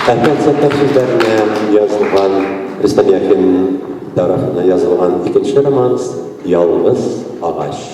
Концерттер сөздеріне жазылған, Рүстем Яхин тарафына жазылған екінші романс «Ялғыз ағаш».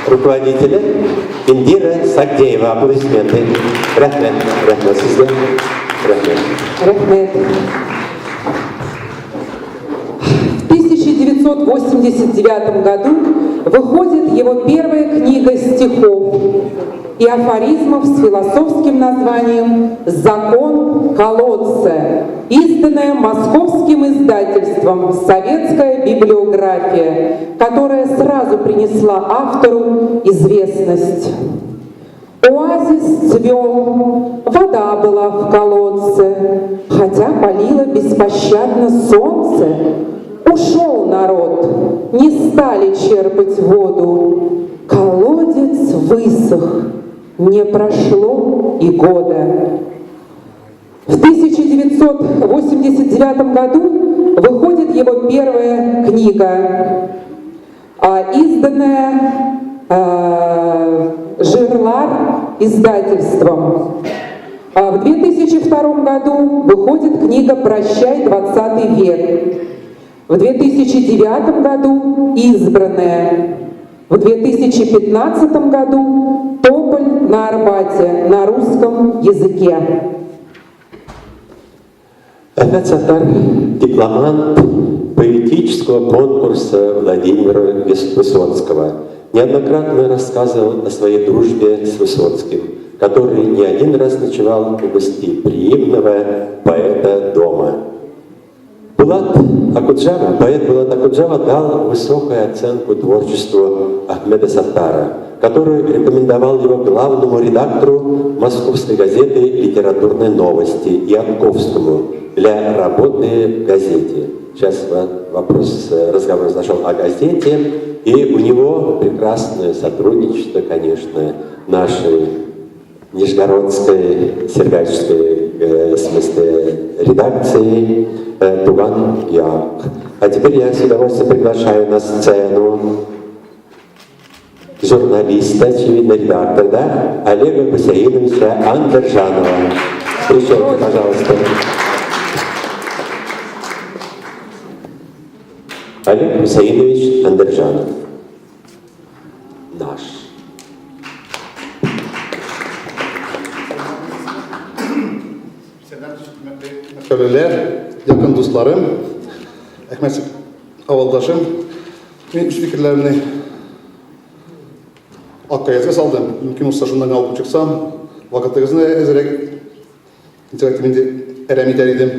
Руководителя Индира Сагдеева. Аплодисменты. Рахмет. Рахмет сізге. Рахмет. Рахмет. В 1989 году выходит его первая книга стихов и афоризмов с философским названием «Закон колодца», изданная московским издательством «Советская библиография», которая сразу принесла автору известность. Оазис цвел, вода была в колодце, хотя палило беспощадно солнце. Ушел народ, не стали черпать воду, колодец высох, не прошло и года. В 1989 году выходит его первая книга, изданная «Жирлар» издательством. В 2002 году выходит книга «Прощай, 20 век». В 2009 году «Избранная». В 2015 году «Тополь на Арбате» на русском языке. Ахмед Саттар – дипломант поэтического конкурса Владимира Высоцкого. Неоднократно рассказывал о своей дружбе с Высоцким, который не один раз ночевал у гостеприимного поэта дома. Булат Акуджава, поэт Булат Акуджава дал высокую оценку творчеству Ахмеда Саттара, который рекомендовал его главному редактору московской газеты «Литературные новости» Янковскому для работы в газете. Сейчас разговор зашел о газете, и у него прекрасное сотрудничество, конечно, нашей Нижегородской, Сергачской, в смысле, редакции Туган Як. А теперь я с удовольствием приглашаю на сцену журналиста, очевидно, редактора, да, Олега Гусейновича Андержанова. Встречайте, пожалуйста. Олег Гусейнович Андержанов. Наш. Şöyleler, yakın dostlarım, Ahmet avaldашым, мен үш fikirlerini Akkayazga saldım. Mümkün olsa şundan alıp çıksam, vakitlerinizi ezerek interaktifinde erem ederdim.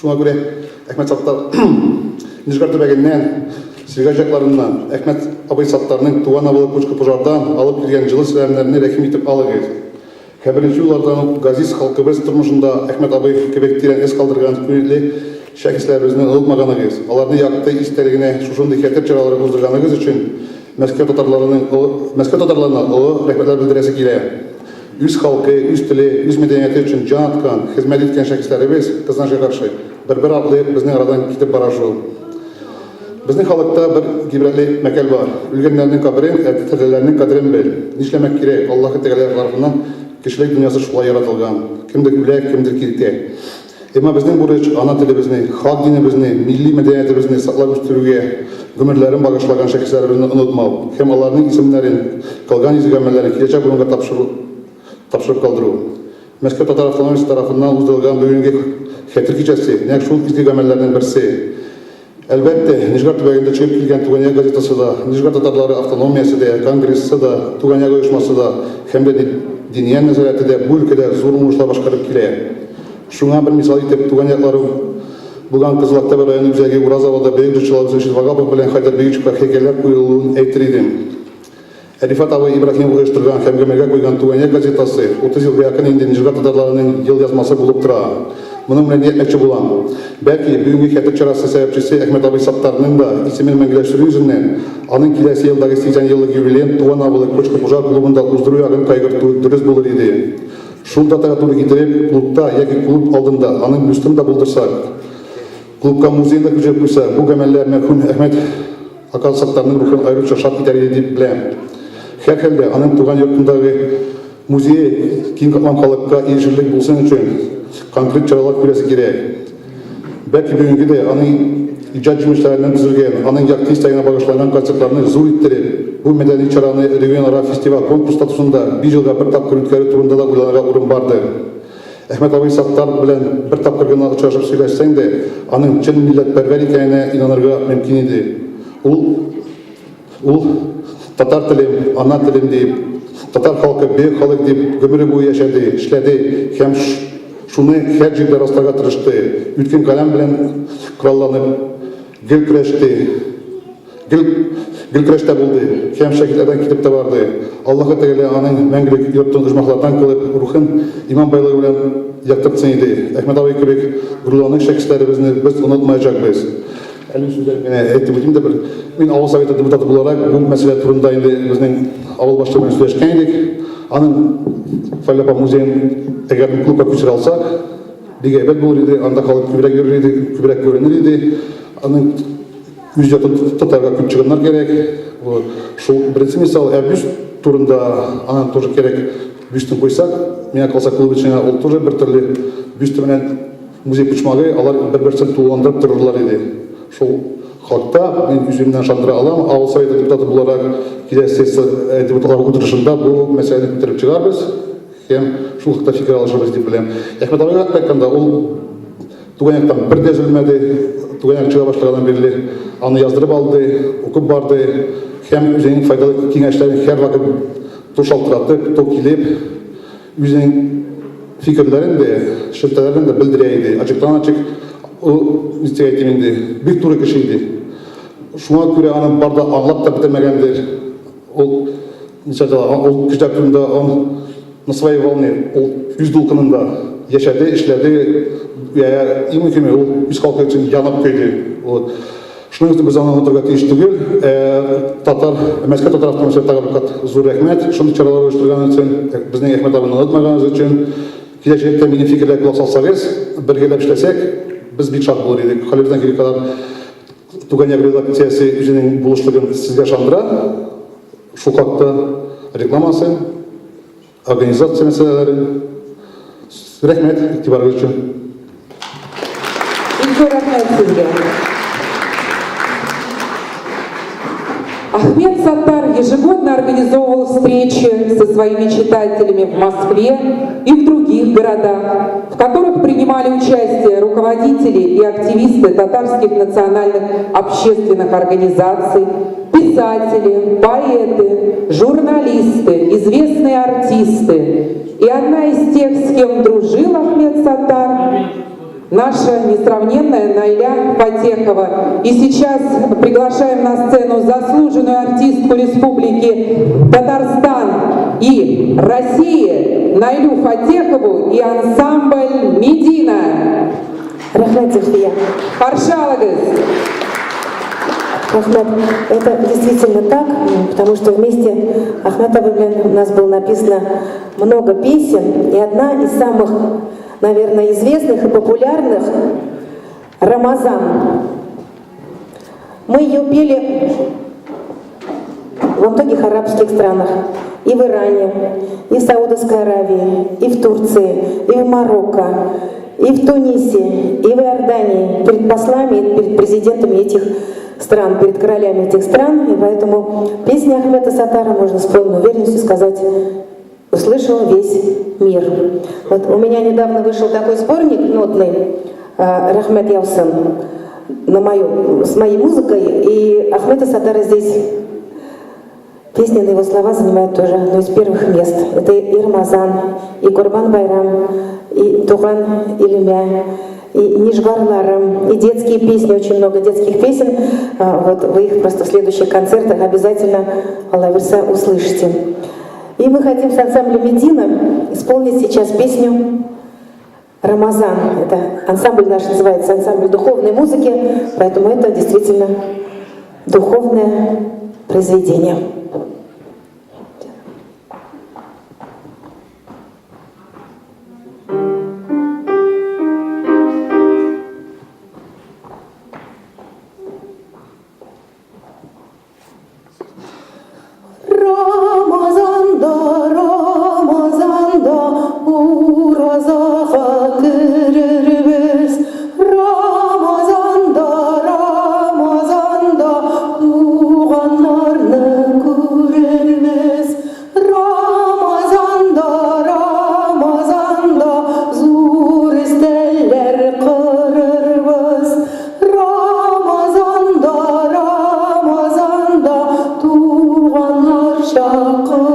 Şuna göre Ahmet Sattar Nizhgar Töbegenden, Silgajjaklarından, Ahmet Abay Sattarның туған авылы көчкү пожардан алып келген жылы сілемлеріне рәхим етіп алыңыз. Кәбірінші ұлардан газиз халқыбыз тұрмышында Ахмет абай кебектерін ес қалдырған күнелі шәкіслеріміздің ұлытмағаныңыз. Аларды яқты истерігіне шушынды кәтір чаралары қоздырғаныңыз үшін Мәскеу татарларына ұлы рәхметлер білдіресі келе. Үз халқы, үз тілі, үз мәдениеті үшін жан атқан, хизмет еткен шәкіслеріміз қызнашқа қаршы бір арқылы біздің арадан кетіп бара жол. Біздің халықта бір гибрәтлі мәкәл бар. Үлгенлерінің қабірін, тірелерінің қадірін біл. Нишләмәк керек, Аллахы тәғәлә тарапынан кешелек дүниясы шулай яратылган. Кемдер бүләк, кемдер киртә. Әмма безнең бурыч ана телебезне, халык динебезне, милли мәдәниятебезне саклап үстерүгә гомерләрен багышлаган шәхесләребезне онытмау һәм аларның исемнәрен, калган изгәмәләрен киләчәк буенга тапшырып калдыру. Мәскәү татар автономиясе тарафыннан уздырылган бүгенге хәтер кичәсе нәкъ шул изгәмәлләрнең берсе. Әлбәттә, Нижгар төбәгендә чыгып килгән Туган Як газетасы да, Нижгар татарлары автономиясе да, Конгрессы да, Туган Як оешмасы да һәм дә Диния нәзарәте дә бу өлкәдә зур уңышлар башкарып килә. Шуңа бер мисал итеп Туган Яклары булган Кызыл Октябрь районы үзәге Ураз авылда бөек җырчылар Вагапов белән Хайдар Бейчиков хәйкәлләр куелуын әйтер идем. Рифат абый Ибраһимов оештырган һәм гамәлгә куйган Туган Як газетасы 30 елга якын инде Нижгар татарларының ел язмасы булып тора. Моның белән әйтмәкче булам. Бәлки бүгенге хәтер чарасы сәбәпчесе Әхмәт абый Саттарның да исемен мәңгеләштерү үзеннән аның киләсе елдагы 80 еллык юбилеен Туган авылы Көчкү пожар клубында уздыру ягын кайгырту дөрес булыр иде. Шул датага туры китереп, клубта яки клуб алдында аның бюстын да булдырсак, клубка музейда күчеп куйса, бу гамәлләр мәрхүм Әхмәт ака Саттарның рухын аеруча шат итәр иде дип беләм. Һәр хәлдә аның туган йортындагы музей киң катлам халыкка ирешерлек булсын өчен конкрет чаралар күрәсе кирәк. Бәлки бүгенге дә аның иҗат җимешләреннән төзелгән, аның якты стаена багышланган концертларны зур иттереп, бу мәдәни чараны регионара фестиваль конкурс статусында 5 елга бер тапкыр үткәрү турында да уйланырга урын барды. Әхмәт абый Саттар белән бер тапкыр гына очрашып сөйләшсәң дә, аның чын милләтпәрвәр икәненә инанырга мөмкин иде. Ул татар телем, ана телем дип, татар халкы бөек халык дип гомере буе яшәде, эшләде һәм шуны һәр җирдә расларга тырышты. Үткен каләм белән коралланып, гел көрәште. гел көрәштә булды, һәм шәһитләрдән китеп тә барды. Аллаһы Тәгалә аның мәңгелек йортын оҗмахлардан кылып, рухын иман байлыгы белән яктыртсын иде. Әхмәт абый кебек гүрләнең шәхесләребезне без онытмаячакбыз. Әле сүзләр генә әйтеп үтим дә бер. Мин авыл советы депутаты буларак бу мәсьәлә турында инде безнең авыл башлыгы белән сөйләшкән идек. Аның Фәләпа музеен әгәр клубка күчерә алсак, бик әйбәт булыр иде. Анда халык күбрәк йөрер иде, күбрәк күренер иде. Аның үҗәтен тотарга күп чыгымнар кирәк. Шул беренче мисал бюст турында аны тоже кирәк. Бюстын куйсак, миңа калса клуб өчен ул тоже бер төрле бюст белән музей почмагы алар бер-берсен тулыландырып торырлар иде. Шул халыкта мин үземнән шандыра алам, авыл советы депутаты буларак киләсе депутатлар утырышында бу мәсьәләне күтәреп чыгарбыз. Һәм шул хакта фикер алышабыз дип беләм. Әхмәт абыйга әйткәндә, ул туганяктан бер дә җилмәде, туганyak чыга башлаганнан бирле аны яздырып алды, укып барды, һәм үзенең файдалы киңәшләрен һәр вакыт тушалтыратып, токилеп, үзенең фикерләрен дә, шелтәләрен дә белдерә иде. Ачыктан-ачык әйтим инде, бик туры кеше иде. Шуңа күрә аны барда аңлап та бетермәгәндер. Ул кешеләр турында на своей волне, ул үз дулкынында яшәде, эшләде, иң мөһиме ул үз халкы өчен янып көйде. Шуның өчен без аны онытырга тиеш түгел. Мәскәү татар автономияле тәгәррүкат зур рәхмәт. Шундый чаралар оештырган өчен, безнең Әхмәт абыйны онытмаганыбыз өчен, киләчәктә минем фикерләр колак салсагыз, бергәләп эшләсәк, без бик шат булыр идек. Хәлебездән килгән кадәр туганyak редакциясе үзенең булышлыгын сезгә шандыра. Шул хакта рекламасын, организация мәсьәләләрен. Рәхмәт игътибарыгыз өчен. Ахмед Саттар ежегодно организовывал встречи со своими читателями в Москве и в других городах, в которых принимали участие руководители и активисты татарских национальных общественных организаций, писатели, поэты, журналисты, известные артисты. И одна из тех, с кем дружил Ахмед Саттар, наша несравненная Найля Фатехова. И сейчас приглашаем на сцену заслуженную артистку Республики Татарстан и России Найлю Фатехову и ансамбль «Медина». Рахмет Зульфия. Паршалагыз. Ахмед, это действительно так, потому что вместе Ахмед абый у нас было написано много песен, и одна из самых, наверное, известных и популярных — «Рамазан». Мы ее пели во многих арабских странах, и в Иране, и в Саудовской Аравии, и в Турции, и в Марокко, и в Тунисе, и в Иордании, перед послами, перед президентами этих стран, перед королями этих стран. И поэтому песни Ахмеда Саттара, можно с полной уверенностью сказать, услышал весь мир. Вот у меня недавно вышел такой сборник нотный «Рахмет Яусын» с моей музыкой, и Ахмеда Саттара здесь, песни на его слова занимают тоже одно из первых мест. Это и «Рамазан», и «Курбан Байрам», и «Туган Илюмя», и «Нижгарларым», и детские песни, очень много детских песен. Вот вы их просто в следующих концертах обязательно, Аллах верса, услышите. И мы хотим с ансамблем «Медина» исполнить сейчас песню «Рамазан». Это ансамбль наш называется ансамбль духовной музыки, поэтому это действительно духовное произведение. Şakır